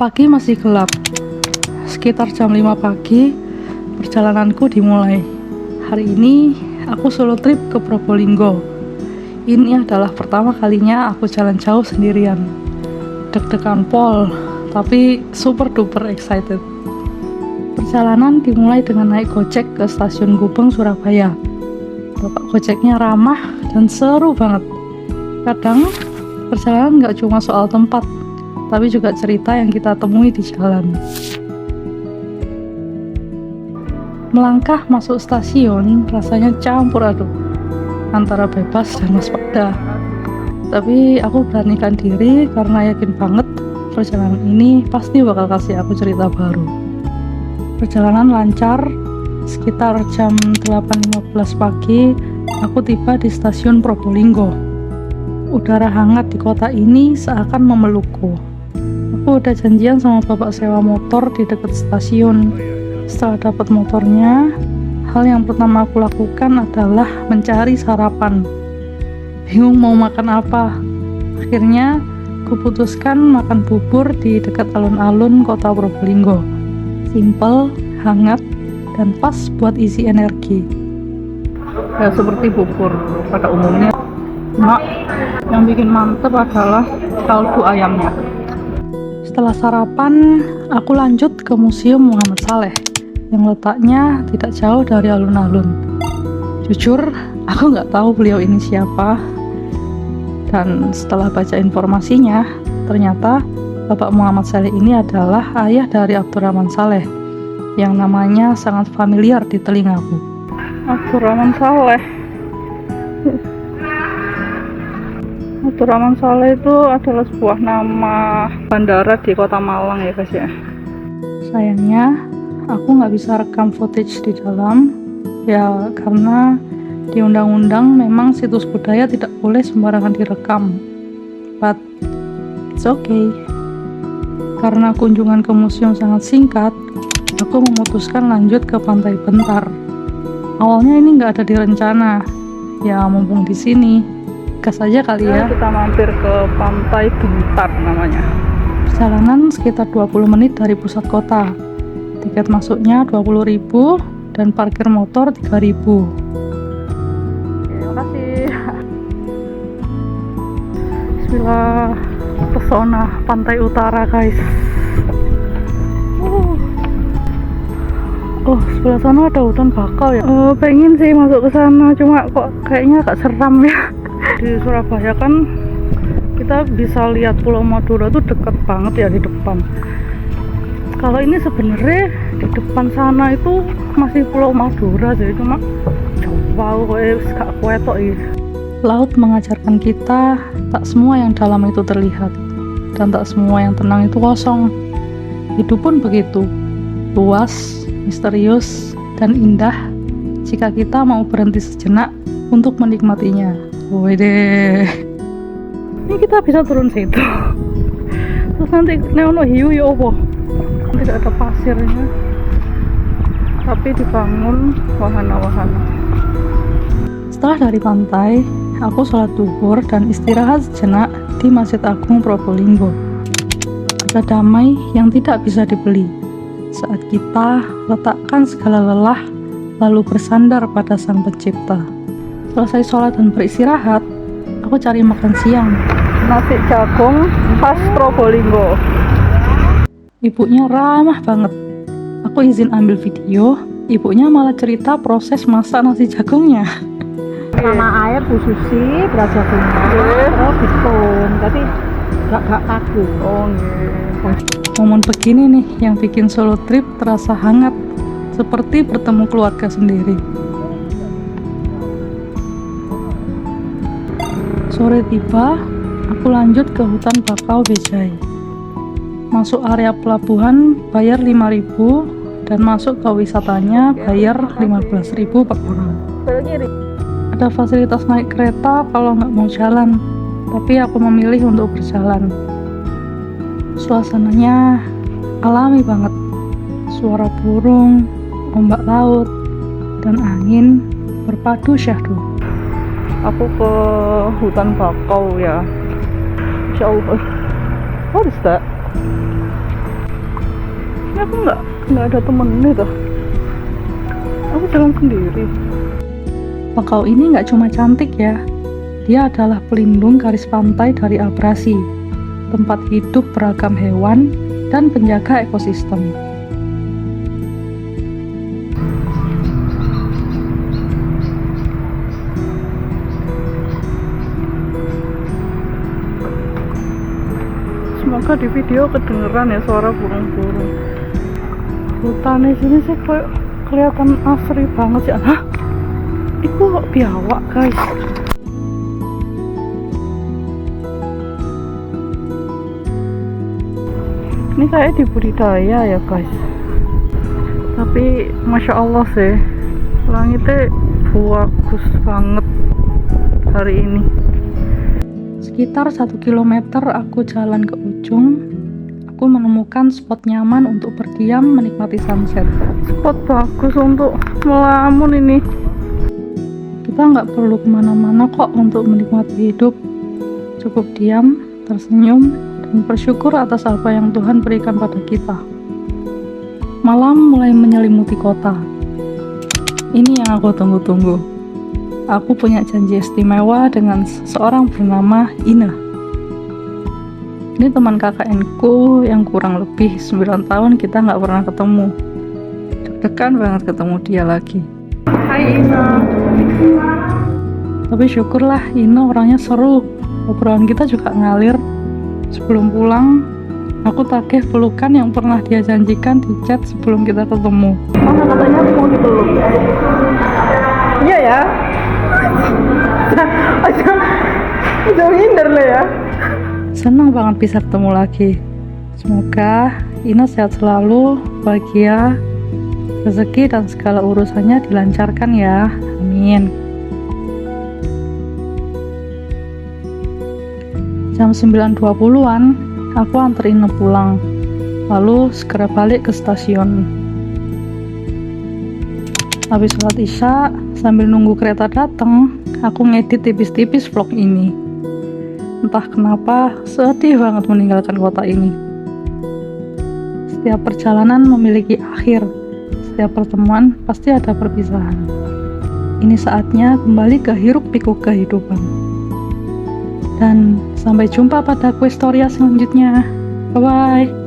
Pagi masih gelap. Sekitar jam 5 pagi, perjalananku dimulai. Hari ini aku solo trip ke Probolinggo. Ini adalah pertama kalinya aku jalan jauh sendirian. Deg-degan pol, tapi super duper excited. Perjalanan dimulai dengan naik gojek ke stasiun Gubeng, Surabaya. Bapak gojeknya ramah dan seru banget. Kadang perjalanan nggak cuma soal tempat, tapi juga cerita yang kita temui di jalan. Melangkah masuk stasiun rasanya campur aduk antara bebas dan waspada. Tapi aku beranikan diri karena yakin banget perjalanan ini pasti bakal kasih aku cerita baru. Perjalanan lancar, sekitar jam 8.15 pagi aku tiba di stasiun Probolinggo. Udara hangat di kota ini seakan memelukku. Aku udah janjian sama bapak sewa motor di dekat stasiun. Setelah dapat motornya, hal yang pertama aku lakukan adalah mencari sarapan. Bingung mau makan apa. Akhirnya, kuputuskan makan bubur di dekat alun-alun kota Probolinggo. Simple, hangat, dan pas buat isi energi. Ya, seperti bubur pada umumnya. Cuma yang bikin mantep adalah kaldu ayamnya. Setelah sarapan, aku lanjut ke Museum Muhammad Saleh yang letaknya tidak jauh dari alun-alun. Jujur, aku nggak tahu beliau ini siapa. Dan setelah baca informasinya, ternyata Bapak Muhammad Saleh ini adalah ayah dari Abdurrahman Saleh yang namanya sangat familiar di telingaku. Abdurrahman Saleh. Abdurrahman Saleh itu adalah sebuah nama bandara di kota Malang ya guys ya. Sayangnya aku nggak bisa rekam footage di dalam ya, karena di undang-undang memang situs budaya tidak boleh sembarangan direkam. But it's okay. Karena kunjungan ke museum sangat singkat, aku memutuskan lanjut ke Pantai Bentar. Awalnya ini nggak ada direncana, ya mumpung di sini gas aja kali ya. Kita mampir ke Pantai Bentar namanya. Perjalanan sekitar 20 menit dari pusat kota. Tiket masuknya 20.000 dan parkir motor 3.000. Terima kasih. Bismillah, pesona pantai utara guys. Oh, sebelah sana ada hutan bakau ya. Pengen sih masuk ke sana, cuma kok kayaknya agak seram ya. Di Surabaya kan kita bisa lihat Pulau Madura tuh deket banget ya di depan. Kalau ini sebenarnya di depan sana itu masih Pulau Madura sih, cuma jauh gak kuetok ya. Laut mengajarkan kita tak semua yang dalam itu terlihat, dan tak semua yang tenang itu kosong. Hidup pun begitu, luas, misterius, dan indah jika kita mau berhenti sejenak untuk menikmatinya. Wede, ini kita bisa turun situ. Terus nanti neono hiu ya opo? Tidak ada pasirnya, tapi dibangun wahana-wahana. Setelah dari pantai, aku sholat zuhur dan istirahat sejenak di Masjid Agung Probolinggo. Ada damai yang tidak bisa dibeli saat kita letakkan segala lelah lalu bersandar pada Sang Pencipta. Selesai sholat dan beristirahat, aku cari makan siang. Nasi jagung khas Probolinggo. Ibunya ramah banget. Aku izin ambil video, ibunya malah cerita proses masak nasi jagungnya. Sama air Bu Susi, beras jagungnya, oh dihitung, tapi gak kaku. Oh momen begini nih yang bikin solo trip terasa hangat, seperti bertemu keluarga sendiri. Sore tiba, aku lanjut ke hutan bakau Bejai. Masuk area pelabuhan bayar 5.000 dan masuk ke wisatanya bayar 15.000 per orang. Ada fasilitas naik kereta kalau nggak mau jalan, tapi aku memilih untuk berjalan. Suasananya alami banget. Suara burung, ombak laut, dan angin berpadu syahdu. Aku ke hutan bakau ya. Insya Allah. What is that? aku nggak ada temennya tuh. Aku jalan sendiri. Bakau ini nggak cuma cantik ya, dia adalah pelindung garis pantai dari abrasi, tempat hidup beragam hewan, dan penjaga ekosistem. Semoga di video kedengeran ya suara burung-burung. Hutannya sini sih kelihatan asri banget sih. Hah? Itu kok biawak guys. Ini kayak dibudidaya ya guys. Tapi masya Allah sih, langitnya bagus banget hari ini. Sekitar 1 kilometer aku jalan ke ujung, aku menemukan spot nyaman untuk berdiam menikmati sunset. Spot bagus untuk melamun ini. Kita nggak perlu kemana-mana kok untuk menikmati hidup. Cukup diam, tersenyum, dan bersyukur atas apa yang Tuhan berikan pada kita. Malam mulai menyelimuti kota. Ini yang aku tunggu-tunggu. Aku punya janji istimewa dengan seseorang bernama Ina. Ini teman KKN-ku yang kurang lebih 9 tahun kita nggak pernah ketemu. Deg-degan banget ketemu dia lagi. Hai Ina. Tapi syukurlah Ina orangnya seru. Obrolan kita juga ngalir. Sebelum pulang, aku tagih pelukan yang pernah dia janjikan di chat sebelum kita ketemu. Mana katanya mau dipeluk? Iya ya. Udah minder lah ya. Senang banget bisa ketemu lagi. Semoga Ina sehat selalu, bahagia, rezeki dan segala urusannya dilancarkan ya. Amin. Jam 9.20-an aku antar Ina pulang, lalu segera balik ke stasiun. Habis sholat isya, sambil nunggu kereta datang, aku ngedit tipis-tipis vlog ini. Entah kenapa, sedih banget meninggalkan kota ini. Setiap perjalanan memiliki akhir, setiap pertemuan pasti ada perpisahan. Ini saatnya kembali ke hiruk-pikuk kehidupan. Dan sampai jumpa pada Questoria selanjutnya. Bye-bye.